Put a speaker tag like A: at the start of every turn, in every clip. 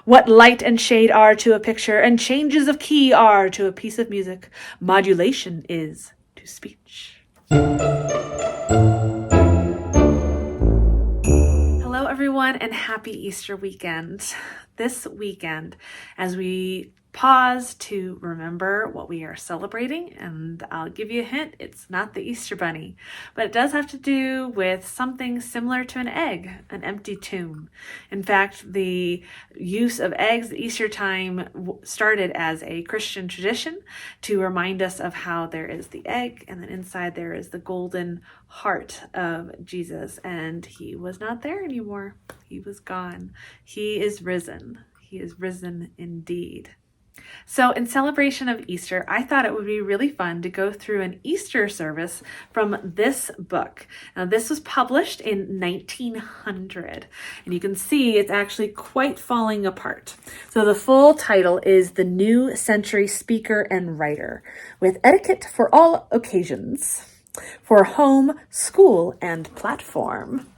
A: What light and shade are to a picture, and changes of key are to a piece of music, modulation is to speech. Hello, everyone, and happy Easter weekend. This weekend, as we pause to remember what we are celebrating, and I'll give you a hint, it's not the Easter Bunny, but it does have to do with something similar to an egg, an empty tomb. In fact, the use of eggs at Easter time started as a Christian tradition to remind us of how there is the egg, and then inside there is the golden heart of Jesus, and he was not there anymore. He was gone. He is risen. He is risen indeed. So in celebration of Easter, I thought it would be really fun to go through an Easter service from this book. Now, this was published in 1900, and you can see it's actually quite falling apart. So the full title is The New Century Speaker and Writer, with etiquette for all occasions, for home, school, and platform.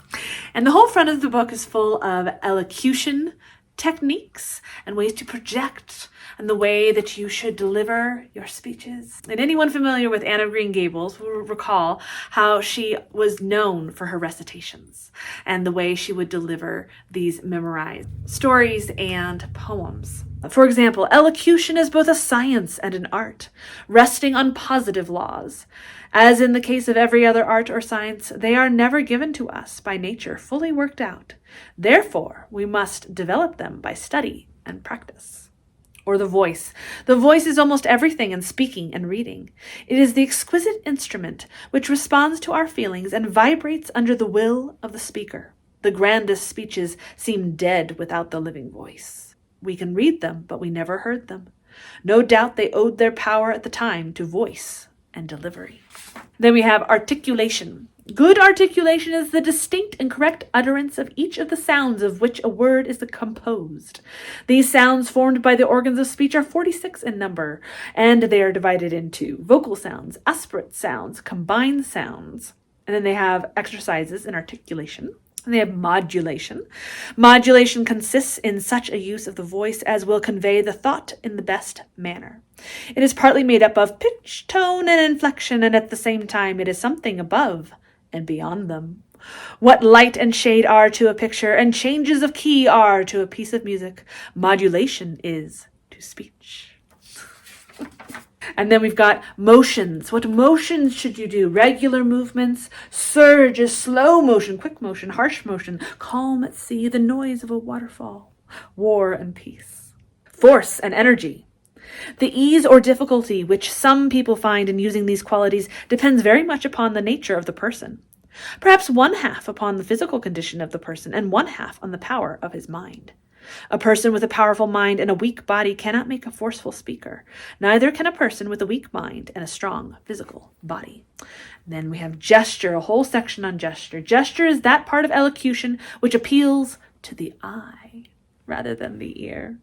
A: And the whole front of the book is full of elocution techniques and ways to project and the way that you should deliver your speeches. And anyone familiar with Anne of Green Gables will recall how she was known for her recitations and the way she would deliver these memorized stories and poems. For example, elocution is both a science and an art, resting on positive laws. As in the case of every other art or science, they are never given to us by nature fully worked out. Therefore, we must develop them by study and practice. Or the voice. The voice is almost everything in speaking and reading. It is the exquisite instrument which responds to our feelings and vibrates under the will of the speaker. The grandest speeches seem dead without the living voice. We can read them, but we never heard them. No doubt they owed their power at the time to voice and delivery. Then we have articulation. Good articulation is the distinct and correct utterance of each of the sounds of which a word is composed. These sounds formed by the organs of speech are 46 in number, and they are divided into vocal sounds, aspirate sounds, combined sounds. And then they have exercises in articulation. And they have modulation. Modulation consists in such a use of the voice as will convey the thought in the best manner. It is partly made up of pitch, tone, and inflection, and at the same time it is something above and beyond them. What light and shade are to a picture, and changes of key are to a piece of music, modulation is to speech. And then we've got motions. What motions should you do? Regular movements, surge, a slow motion, quick motion, harsh motion, calm at sea, the noise of a waterfall, war and peace. Force and energy. The ease or difficulty which some people find in using these qualities depends very much upon the nature of the person. Perhaps one half upon the physical condition of the person, and one half on the power of his mind. A person with a powerful mind and a weak body cannot make a forceful speaker. Neither can a person with a weak mind and a strong physical body. Then we have gesture, a whole section on gesture. Gesture is that part of elocution which appeals to the eye rather than the ear.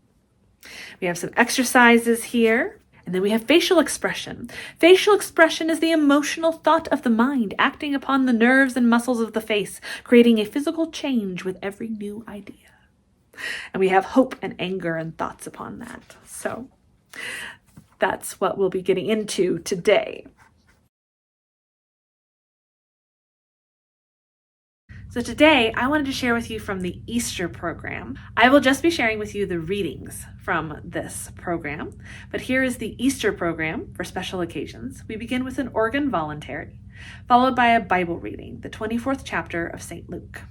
A: We have some exercises here. And then we have facial expression. Facial expression is the emotional thought of the mind acting upon the nerves and muscles of the face, creating a physical change with every new idea. And we have hope and anger and thoughts upon that. So that's what we'll be getting into today. So today, I wanted to share with you from the Easter program. I will just be sharing with you the readings from this program, but here is the Easter program for special occasions. We begin with an organ voluntary, followed by a Bible reading, the 24th chapter of St. Luke,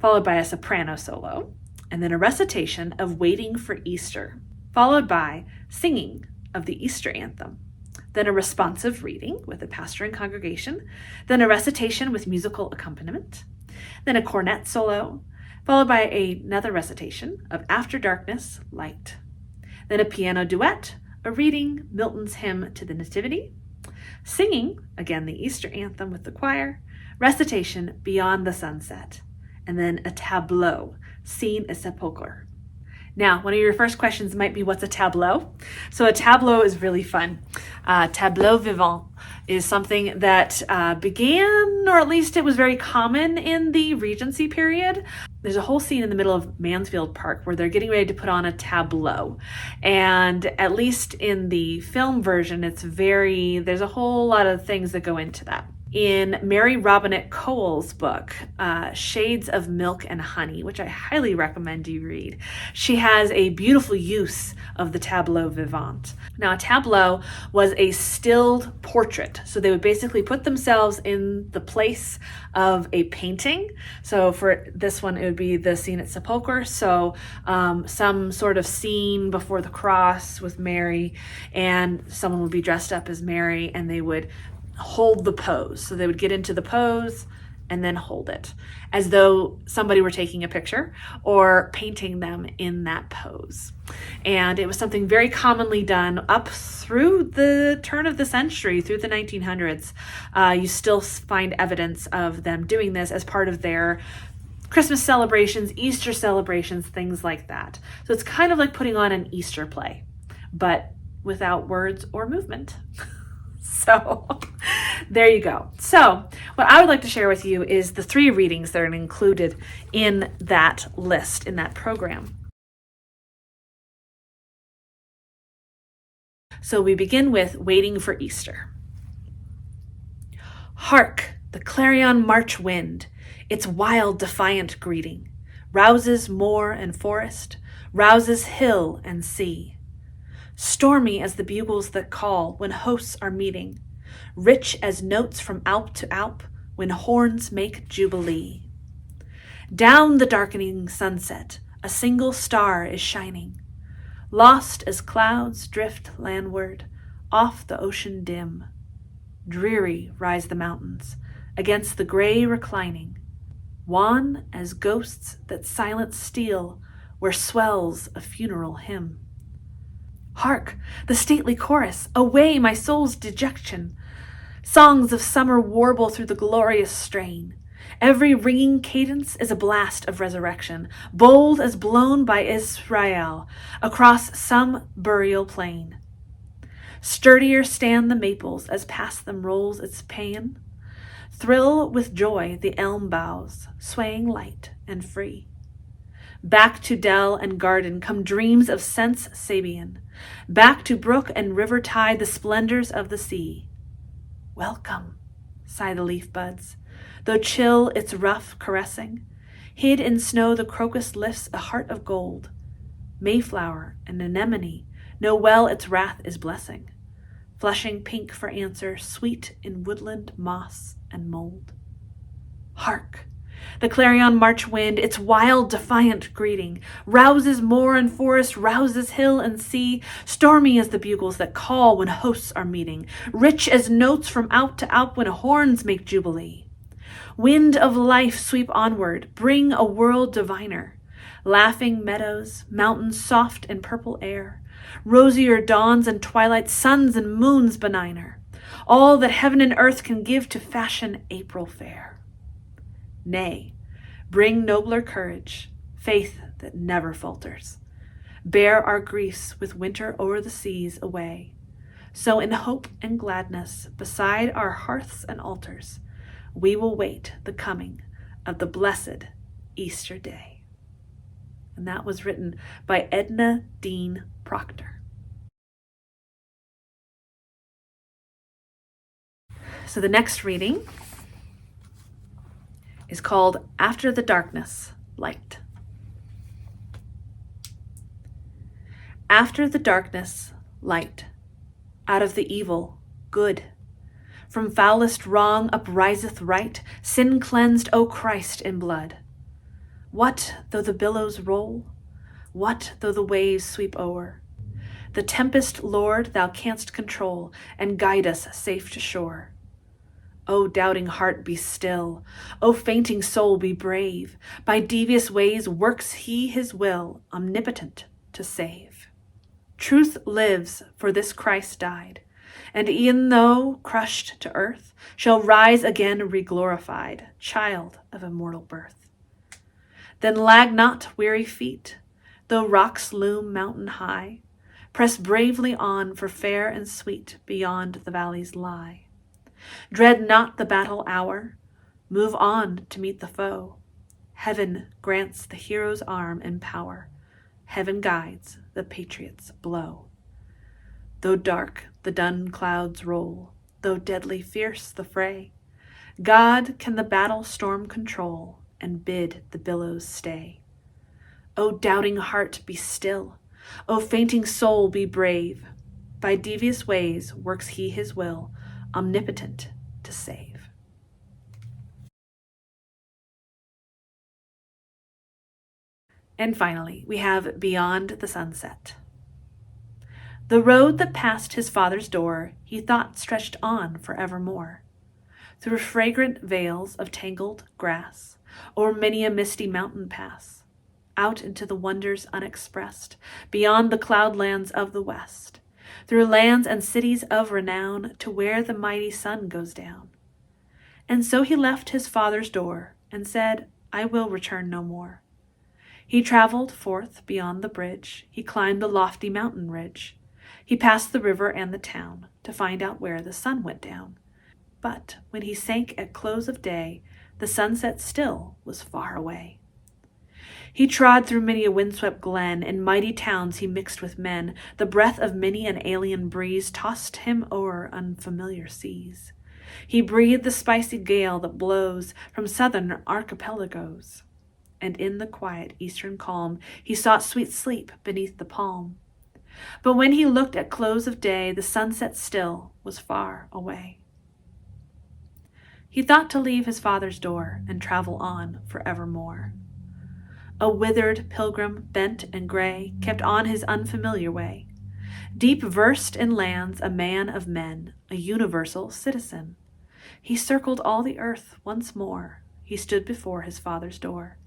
A: followed by a soprano solo, and then a recitation of Waiting for Easter, followed by singing of the Easter anthem, then a responsive reading with a pastor and congregation, then a recitation with musical accompaniment, then a cornet solo, followed by another recitation of After Darkness, Light, then a piano duet, a reading Milton's hymn to the Nativity, singing, again the Easter anthem with the choir, recitation Beyond the Sunset, and then a tableau, Scene a Sepulchre. Now, one of your first questions might be, what's a tableau? So a tableau is really fun. Tableau vivant is something that began, or at least it was very common in the Regency period. there's a whole scene in the middle of Mansfield Park where they're getting ready to put on a tableau. And at least in the film version, there's a whole lot of things that go into that. In Mary Robinette Kowal's book, Shades of Milk and Honey, which I highly recommend you read, she has a beautiful use of the tableau vivant. Now, a tableau was a stilled portrait. So they would basically put themselves in the place of a painting. So for this one, it would be the scene at Sepulchre. So some sort of scene before the cross with Mary, and someone would be dressed up as Mary, and they would hold the pose. So they would get into the pose and then hold it as though somebody were taking a picture or painting them in that pose. And it was something very commonly done up through the turn of the century, through the 1900s. You still find evidence of them doing this as part of their Christmas celebrations, Easter celebrations, things like that. So it's kind of like putting on an Easter play, but without words or movement. So there you go. So what I would like to share with you is the 3 readings that are included in that list, in that program. So we begin with Waiting for Easter. Hark, the clarion march wind, its wild defiant greeting, rouses moor and forest, rouses hill and sea. Stormy as the bugles that call when hosts are meeting, rich as notes from Alp to Alp when horns make jubilee. Down the darkening sunset, a single star is shining, lost as clouds drift landward, off the ocean dim. Dreary rise the mountains, against the gray reclining, wan as ghosts that silent steal where swells a funeral hymn. Hark, the stately chorus, away my soul's dejection. Songs of summer warble through the glorious strain. Every ringing cadence is a blast of resurrection, bold as blown by Israel across some burial plain. Sturdier stand the maples as past them rolls its paean. Thrill with joy the elm boughs, swaying light and free. Back to dell and garden come dreams of sense Sabian. Back to brook and river tide the splendors of the sea. Welcome, sigh the leaf buds, though chill its rough caressing. Hid in snow the crocus lifts a heart of gold. Mayflower and anemone know well its wrath is blessing. Flushing pink for answer, sweet in woodland moss and mold. Hark! The clarion march wind, its wild defiant greeting, rouses moor and forest, rouses hill and sea, stormy as the bugles that call when hosts are meeting, rich as notes from Alp to Alp when horns make jubilee. Wind of life sweep onward, bring a world diviner, laughing meadows, mountains soft in purple air, rosier dawns and twilight, suns and moons benigner, all that heaven and earth can give to fashion April fair. Nay, bring nobler courage, faith that never falters. Bear our griefs with winter o'er the seas away. So in hope and gladness, beside our hearths and altars, we will wait the coming of the blessed Easter day. And that was written by Edna Dean Proctor. So the next reading is called After the Darkness, Light. After the darkness, light. Out of the evil, good. From foulest wrong upriseth right, sin cleansed, O Christ, in blood. What though the billows roll? What though the waves sweep o'er? The tempest, Lord, thou canst control, and guide us safe to shore. O doubting heart, be still. O fainting soul, be brave. By devious ways works he his will, omnipotent to save. Truth lives, for this Christ died, and e'en though crushed to earth, shall rise again reglorified, child of immortal birth. Then lag not, weary feet, though rocks loom mountain high. Press bravely on, for fair and sweet beyond the valleys lie. Dread not the battle hour, move on to meet the foe. Heaven grants the hero's arm and power. Heaven guides the patriot's blow. Though dark the dun clouds roll, though deadly fierce the fray, God can the battle storm control and bid the billows stay. O doubting heart, be still. O fainting soul, be brave. By devious ways works he his will, omnipotent to save. And finally, we have Beyond the Sunset. The road that passed his father's door he thought stretched on forevermore, through fragrant vales of tangled grass, o'er many a misty mountain pass, out into the wonders unexpressed, beyond the cloudlands of the west, through lands and cities of renown, to where the mighty sun goes down. And so he left his father's door, and said, I will return no more. He traveled forth beyond the bridge, he climbed the lofty mountain ridge. He passed the river and the town, to find out where the sun went down. But when he sank at close of day, the sunset still was far away. He trod through many a windswept glen, in mighty towns he mixed with men. The breath of many an alien breeze tossed him o'er unfamiliar seas. He breathed the spicy gale that blows from southern archipelagos. And in the quiet eastern calm he sought sweet sleep beneath the palm. But when he looked at close of day, the sunset still was far away. He thought to leave his father's door and travel on forevermore. A withered pilgrim, bent and gray, kept on his unfamiliar way, deep versed in lands, a man of men, a universal citizen. He circled all the earth once more. He stood before his father's door.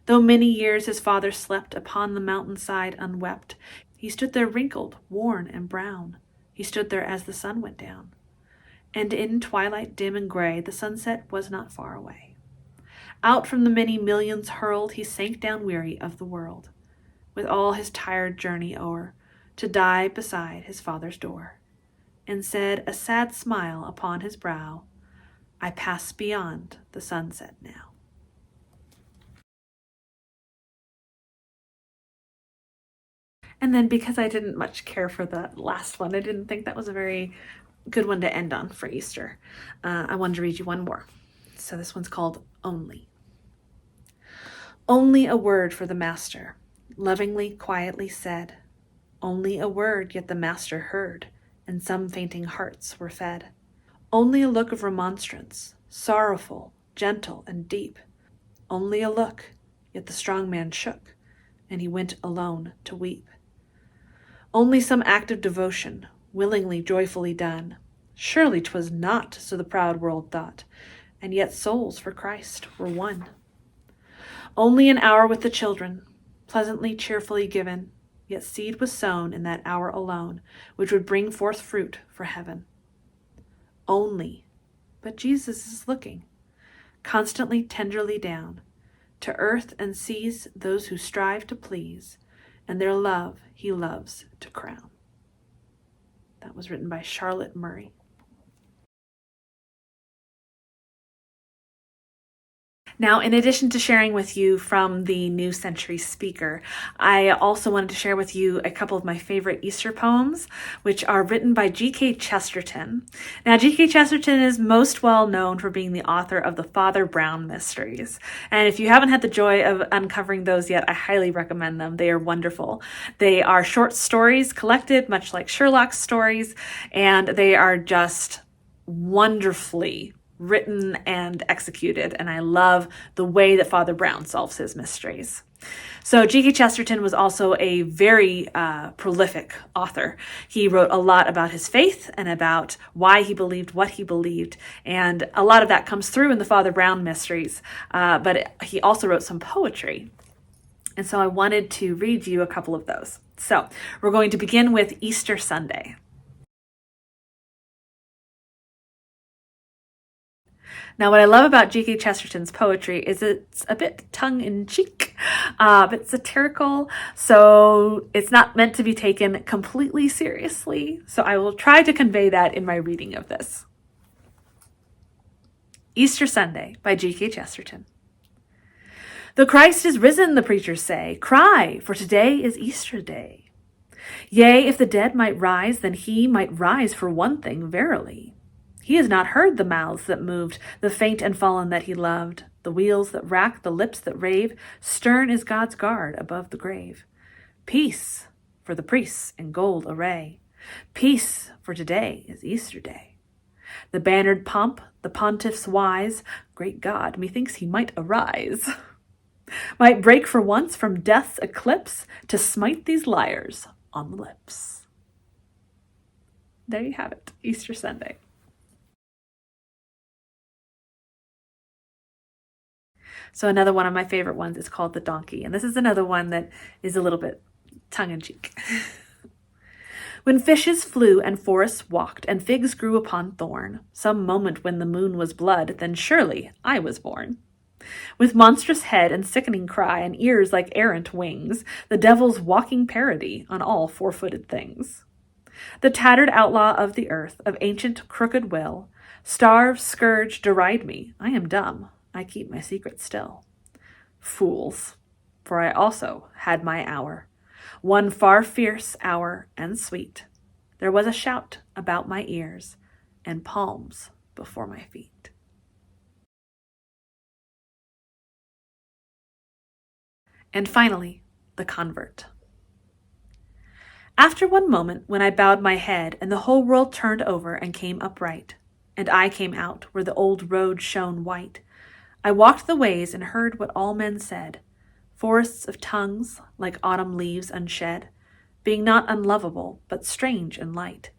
A: Though many years his father slept upon the mountainside unwept, he stood there wrinkled, worn, and brown. He stood there as the sun went down. And in twilight dim and gray, the sunset was not far away. Out from the many millions hurled, he sank down weary of the world, with all his tired journey o'er, to die beside his father's door, and said, a sad smile upon his brow, I pass beyond the sunset now. And then because I didn't much care for the last one, I didn't think that was a very good one to end on for Easter. I wanted to read you one more. So this one's called Only. Only a word for the master, lovingly, quietly said. Only a word, yet the master heard, and some fainting hearts were fed. Only a look of remonstrance, sorrowful, gentle, and deep. Only a look, yet the strong man shook, and he went alone to weep. Only some act of devotion, willingly, joyfully done. Surely 'twas not, so the proud world thought, and yet souls for Christ were won. Only an hour with the children, pleasantly, cheerfully given, yet seed was sown in that hour alone, which would bring forth fruit for heaven. Only, but Jesus is looking, constantly, tenderly down, to earth and sees those who strive to please, and their love he loves to crown. That was written by Charlotte Murray. Now, in addition to sharing with you from the New Century Speaker, I also wanted to share with you a couple of my favorite Easter poems, which are written by GK Chesterton. Now, GK Chesterton is most well known for being the author of the Father Brown Mysteries. And if you haven't had the joy of uncovering those yet, I highly recommend them. They are wonderful. They are short stories collected, much like Sherlock's stories, and they are just wonderfully written and executed, and I love the way that Father Brown solves his mysteries. So G.K. Chesterton was also a very prolific author. He wrote a lot about his faith and about why he believed what he believed, and a lot of that comes through in the Father Brown mysteries, but he also wrote some poetry. And so I wanted to read you a couple of those. So we're going to begin with Easter Sunday. Now, what I love about G.K. Chesterton's poetry is it's a bit tongue-in-cheek, a bit satirical, so it's not meant to be taken completely seriously. So I will try to convey that in my reading of this. Easter Sunday by G.K. Chesterton. The Christ is risen, the preachers say. Cry, for today is Easter day. Yea, if the dead might rise, then he might rise for one thing, verily. He has not heard the mouths that moved, the faint and fallen that he loved, the wheels that rack, the lips that rave. Stern is God's guard above the grave. Peace for the priests in gold array. Peace, for today is Easter day. The bannered pomp, the pontiffs wise, great God, methinks he might arise, might break for once from death's eclipse to smite these liars on the lips. There you have it, Easter Sunday. So another one of my favorite ones is called The Donkey, and this is another one that is a little bit tongue-in-cheek. When fishes flew and forests walked and figs grew upon thorn, some moment when the moon was blood, then surely I was born. With monstrous head and sickening cry and ears like errant wings, the devil's walking parody on all four-footed things. The tattered outlaw of the earth, of ancient crooked will, starve, scourge, deride me. I am dumb. I keep my secret still. Fools, for I also had my hour. One far fierce hour and sweet. There was a shout about my ears and palms before my feet. And finally, the convert. After one moment when I bowed my head and the whole world turned over and came upright, and I came out where the old road shone white, I walked the ways and heard what all men said, forests of tongues like autumn leaves unshed, being not unlovable but strange and light,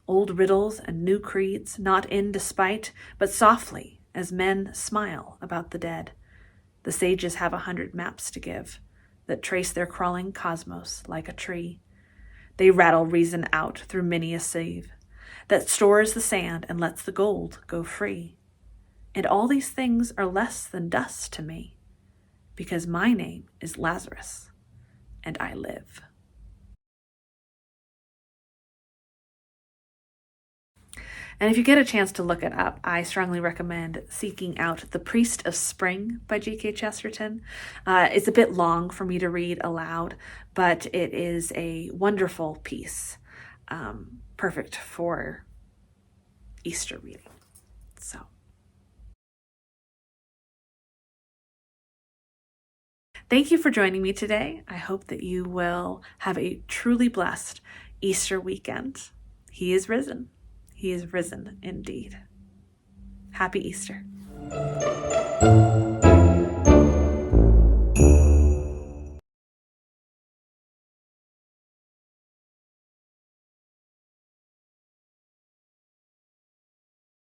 A: old riddles and new creeds not in despite, but softly as men smile about the dead. The sages have 100 maps to give that trace their crawling cosmos like a tree. They rattle reason out through many a sieve that stores the sand and lets the gold go free. And all these things are less than dust to me, because my name is Lazarus, and I live. And if you get a chance to look it up, I strongly recommend seeking out The Priest of Spring by GK Chesterton. It's a bit long for me to read aloud, but it is a wonderful piece, perfect for Easter reading. So, thank you for joining me today. I hope that you will have a truly blessed Easter weekend. He is risen. He is risen indeed. Happy Easter.